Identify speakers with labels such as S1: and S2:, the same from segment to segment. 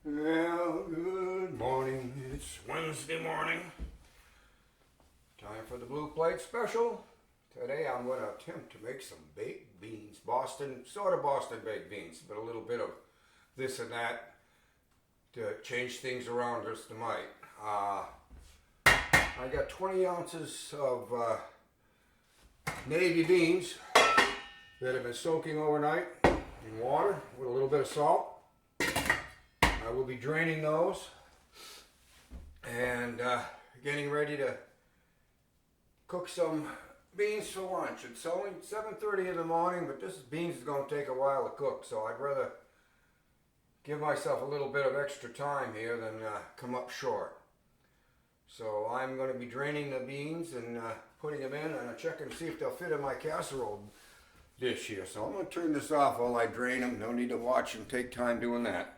S1: Well, good morning. It's Wednesday morning. Time for the Blue Plate Special. Today I'm going to attempt to make some baked beans. Sort of Boston baked beans, but a little bit of this and that to change things around just a mite. I got 20 ounces of navy beans that have been soaking overnight in water with a little bit of salt. I will be draining those and getting ready to cook some beans for lunch. It's only 7:30 in the morning, but this beans is going to take a while to cook, so I'd rather give myself a little bit of extra time here than come up short. So I'm going to be draining the beans and putting them in, and checking to see if they'll fit in my casserole dish here. So I'm going to turn this off while I drain them. No need to watch and take time doing that.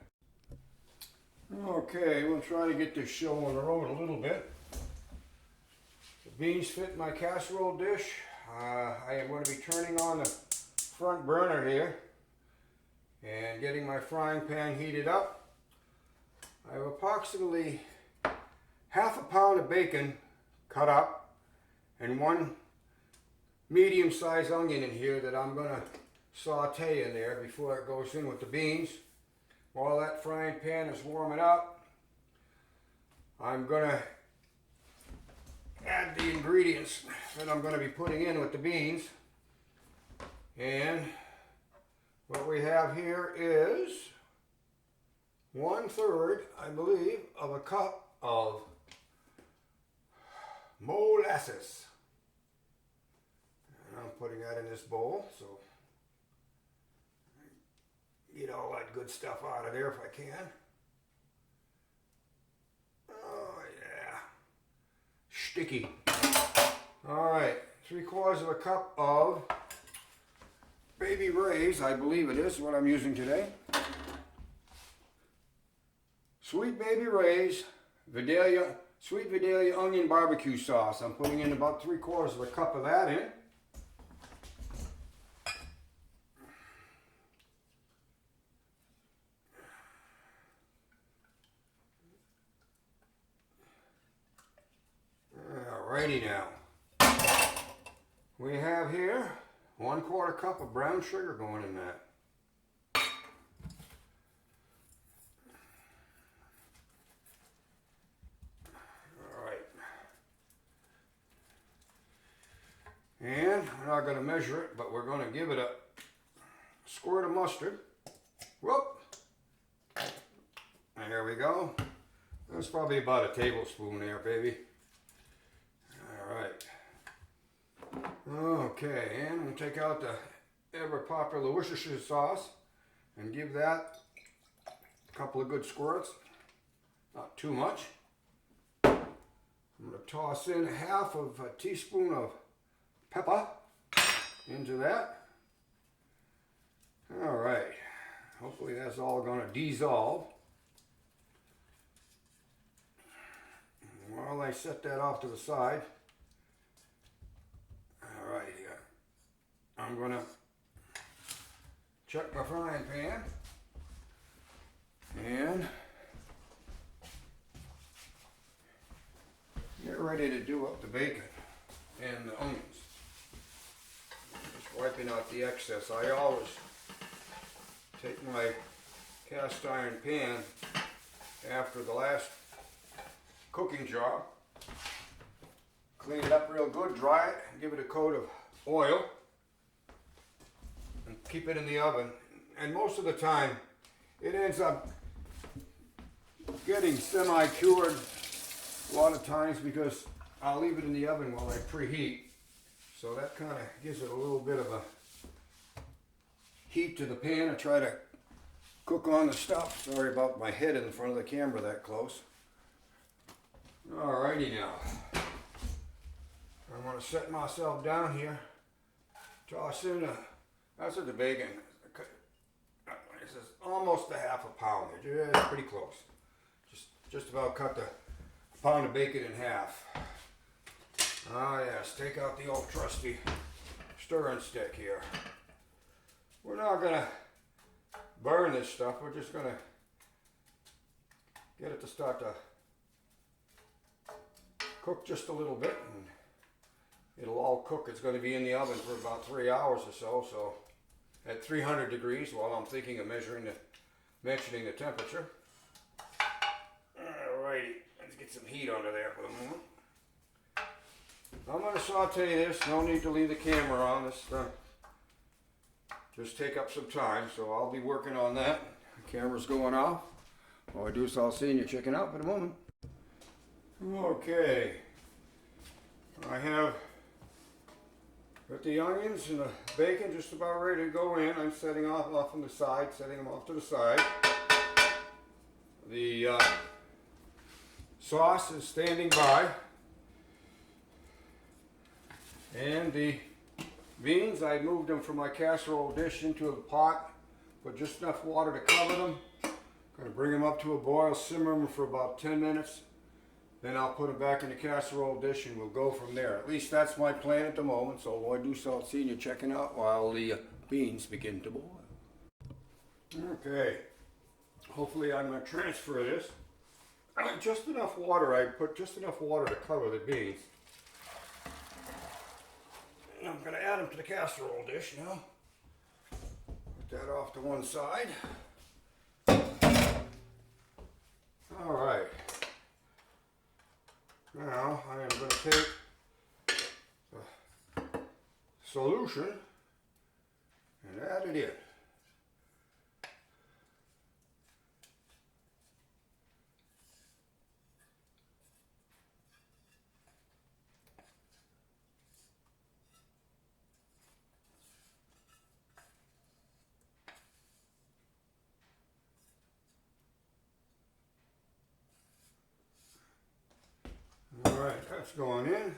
S1: Okay, we'll try to get this show on the road a little bit. The beans fit in my casserole dish. I am going to be turning on the front burner here and getting my frying pan heated up. I have approximately half a pound of bacon cut up and one medium-sized onion in here that I'm going to saute in there before it goes in with the beans. While that frying pan is warming up, I'm going to add the ingredients that I'm going to be putting in with the beans. And what we have here is 1/3, I believe, of a cup of molasses. And I'm putting that in this bowl, so get all that good stuff out of there if I can. Oh yeah, sticky. All right, 3/4 of a cup of Baby Ray's, I believe it is what I'm using today. Sweet Baby Ray's Sweet Vidalia onion barbecue sauce. I'm putting in about 3/4 of a cup of that in. Alrighty now. We have here 1/4 cup of brown sugar going in that. Alright. And we're not going to measure it, but we're going to give it a squirt of mustard. Whoop! There we go. That's probably about a tablespoon there, baby. Alright. Okay, and we'll take out the ever popular Worcestershire sauce and give that a couple of good squirts. Not too much. I'm going to toss in 1/2 teaspoon of pepper into that. Alright. Hopefully that's all going to dissolve. While I set that off to the side, alright here, I'm going to check my frying pan and get ready to do up the bacon and the onions. Just wiping out the excess. I always take my cast iron pan after the last cooking job, clean it up real good, dry it, and give it a coat of oil, and keep it in the oven. And most of the time, it ends up getting semi-cured a lot of times because I'll leave it in the oven while I preheat. So that kind of gives it a little bit of a heat to the pan. I try to cook on the stuff. Sorry about my head in front of the camera that close. Alrighty now. I'm going to set myself down here. Toss in that's what the bacon. This is almost 1/2 pound. It's pretty close. Just about cut the pound of bacon in half. Ah yes, take out the old trusty stirring stick here. We're not going to burn this stuff. We're just going to get it to start to cook just a little bit, and it'll all cook. It's going to be in the oven for about 3 hours or so. So at 300 degrees, while I'm thinking of mentioning the temperature. Alrighty, let's get some heat under there for the moment. I'm going to saute this. No need to leave the camera on. This just take up some time. So I'll be working on that. The camera's going off. While I do so, I'll see you chicken out for the moment. Okay, I have got the onions and the bacon just about ready to go in. I'm setting off on the side, setting them off to the side. The sauce is standing by, and the beans, I moved them from my casserole dish into a pot, put just enough water to cover them. Going to bring them up to a boil, simmer them for about 10 minutes. Then I'll put them back in the casserole dish and we'll go from there. At least that's my plan at the moment. So while I do so, I'll see you checking out while the beans begin to boil. Okay. Hopefully I'm going to transfer this. Just enough water. I put just enough water to cover the beans. And I'm going to add them to the casserole dish now. Put that off to one side. All right. Now I am going to take the solution and add it in. All right, that's going in.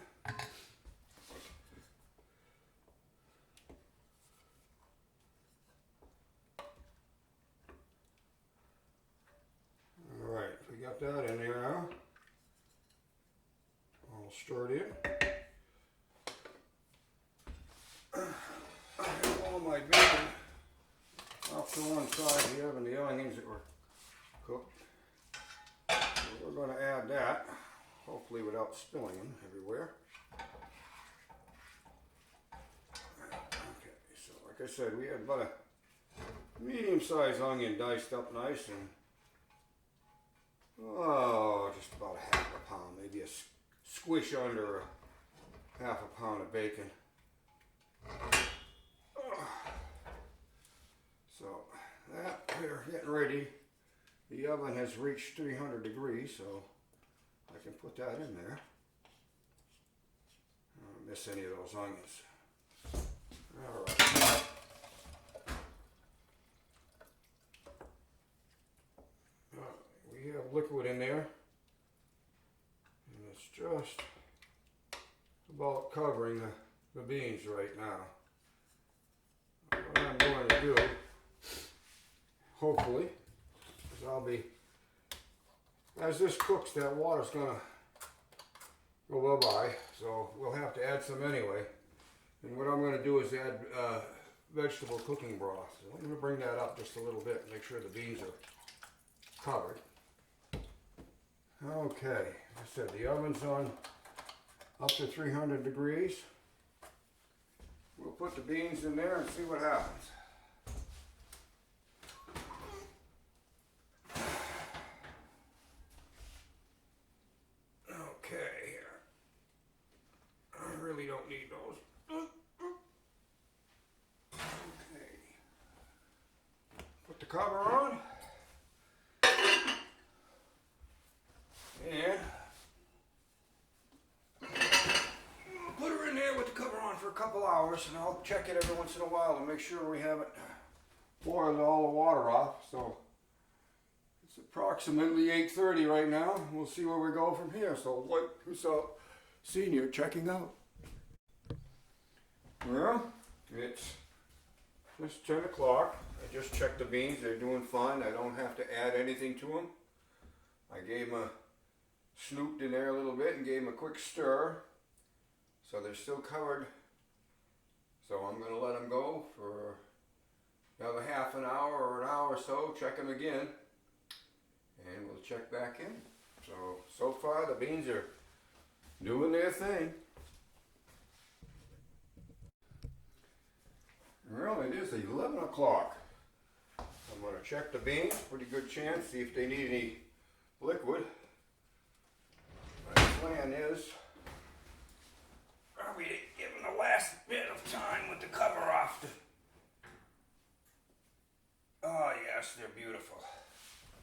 S1: All right, we got that in there now. All stirred in. I have all my bacon off to one side of the oven, the onions that were cooked. So we're going to add that. Hopefully without spilling them everywhere. Okay, so like I said, we had about a medium-sized onion diced up nice, and just about a half a pound, maybe a squish under a half a pound of bacon. So that we're getting ready. The oven has reached 300 degrees, so I can put that in there. I don't miss any of those onions. All right. We have liquid in there, and it's just about covering the beans right now. What I'm going to do, hopefully, is I'll be, as this cooks, that water's gonna go bye-bye, so we'll have to add some anyway. And what I'm gonna do is add vegetable cooking broth. So I'm gonna bring that up just a little bit, make sure the beans are covered. Okay, like I said, the oven's on up to 300 degrees. We'll put the beans in there and see what happens. Don't need those. Okay. Put the cover on. And put her in there with the cover on for a couple hours, and I'll check it every once in a while to make sure we haven't boiled all the water off. So it's approximately 8:30 right now. We'll see where we go from here. So Senior checking out. Well, it's just 10 o'clock. I just checked the beans. They're doing fine. I don't have to add anything to them. I gave them snooped in there a little bit and gave them a quick stir. So they're still covered. So I'm going to let them go for another half an hour or an hour or so. Check them again. and we'll check back in. So far the beans are doing their thing. Well, it is 11 o'clock. I'm going to check the beans, pretty good chance, see if they need any liquid. My plan is probably to give them the last bit of time with the cover off. Oh yes, they're beautiful.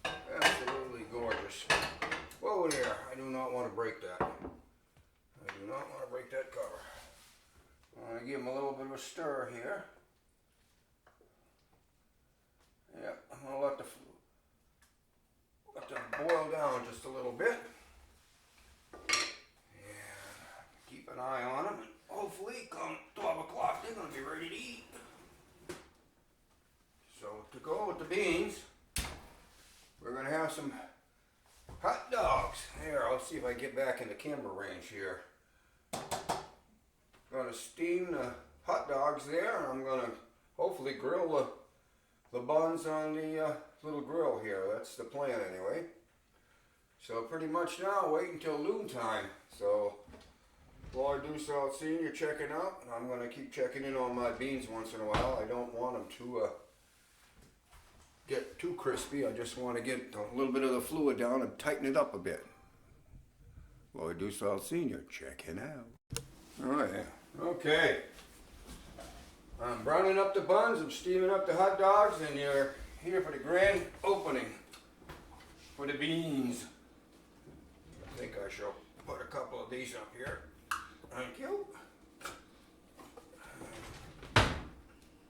S1: Absolutely gorgeous. Whoa there, I do not want to break that. I do not want to break that cover. I'm going to give them a little bit of a stir here. Yep, I'm going to let them boil down just a little bit. And keep an eye on them, and hopefully come 12 o'clock they're going to be ready to eat. So to go with the beans, we're going to have some hot dogs. Here, I'll see if I get back in the camera range here. I'm going to steam the hot dogs there, and I'm going to hopefully grill the buns on the little grill here. That's the plan anyway. So pretty much now, wait until noon time. So Lloyd Dussault Sr. checking out, and I'm going to keep checking in on my beans once in a while. I don't want them to get too crispy. I just want to get a little bit of the fluid down and tighten it up a bit. Lloyd Dussault Sr. checking out. Oh yeah. Okay. I'm browning up the buns, I'm steaming up the hot dogs, and you're here for the grand opening for the beans. I think I shall put a couple of these up here. Thank you.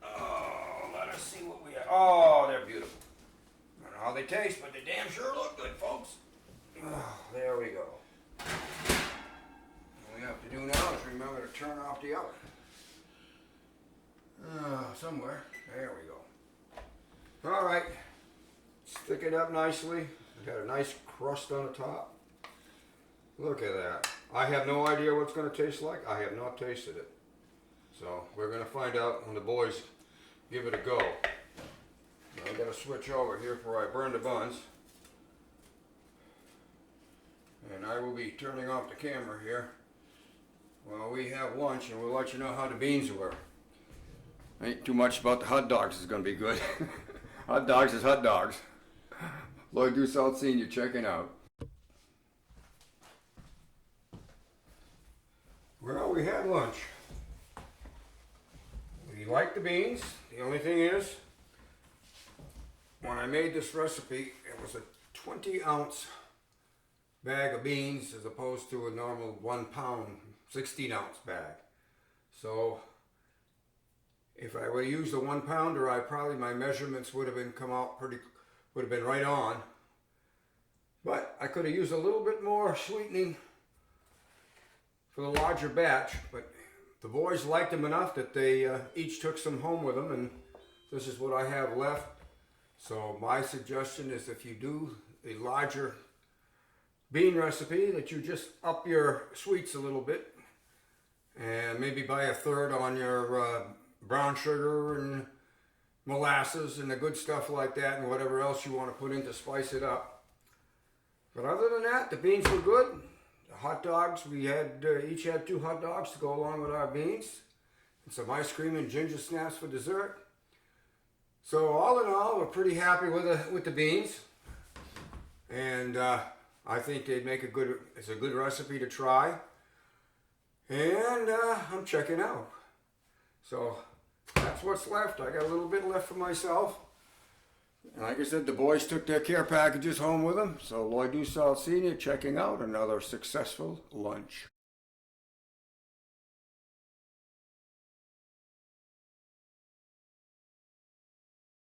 S1: Oh, let us see what we have. Oh, they're beautiful. I don't know how they taste, but they damn sure look good, folks. Oh, there we go. All we have to do now is remember to turn off the oven. Somewhere. There we go. All right. Stick it up nicely. Got a nice crust on the top. Look at that. I have no idea what it's going to taste like. I have not tasted it. So we're going to find out when the boys give it a go. Now, I've got to switch over here before I burn the buns. And I will be turning off the camera here while we have lunch, and we'll let you know how the beans were. Ain't too much about the hot dogs is going to be good. Hot dogs is hot dogs. Lloyd Dussault Sr. checking out. Well, we had lunch. We like the beans. The only thing is, when I made this recipe, it was a 20-ounce bag of beans as opposed to a normal 1 pound 16-ounce bag. So if I would have used a 1 pounder, my measurements would have been right on. But I could have used a little bit more sweetening for the larger batch, but the boys liked them enough that they each took some home with them, and this is what I have left. So my suggestion is, if you do a larger bean recipe, that you just up your sweets a little bit and maybe buy a third on your brown sugar and molasses and the good stuff like that, and whatever else you want to put in to spice it up. But other than that, the beans were good. The hot dogs, we had each had 2 hot dogs to go along with our beans, and some ice cream and ginger snaps for dessert. So all in all, we're pretty happy with the beans, and I think they'd make it's a good recipe to try, and I'm checking out. So that's what's left. I got a little bit left for myself. And like I said, the boys took their care packages home with them. So Lloyd Dussault Sr. checking out another successful lunch.